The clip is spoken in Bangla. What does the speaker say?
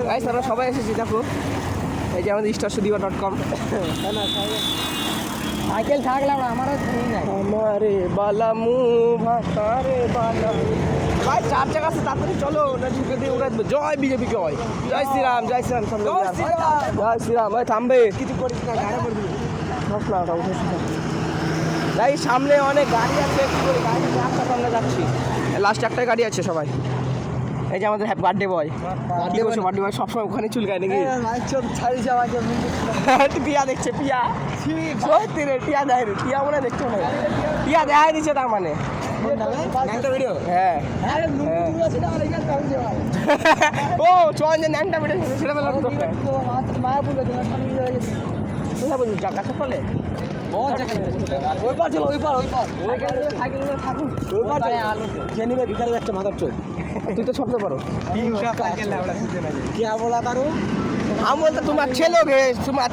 গাইস আমরা সবাই এসেছি দেখো, এই যে আমাদের starstudio.com। সাইকেল থাকলাম আমারও আমারে বালা ভাতারে বালা ভাই, 4 চাকা আছে, তাড়াতাড়ি চলো না ঝুঁকে দিয়ে উড়াই দেবো। জয় বিজেপি, জয় জয় শ্রীরাম, জয় শ্রীরাম, জয় শ্রীরাম। ভাই থামবে, কিছু করিস না, গাড়ি করবি তাই সামনে অনেক গাড়ি আছে, কি করে গাড়ি রাস্তা সামনে যাচ্ছি, লাস্ট একটাই গাড়ি আছে সবাই। এই যে আমাদের বার্থডে বয়, বার্থডে বয় সবসময় ওখানে চুলকায় নাকি? পিয়া দেখছে, পিয়া সত্যি রে, পিয়া দেয় রে, পিয়া মনে দেখছো না, পিয়া দেখাই দিচ্ছে তার মানে। হ্যাঁ ও চল যে ন্যাংটা বেড়ে সেটা বেলা কোথায় বলছি গাছের ফলে ভিখারি একটা মাথার চোখ। তুই তো শব্দ পারো, আমি বলতে তোমার ছেলে তোমার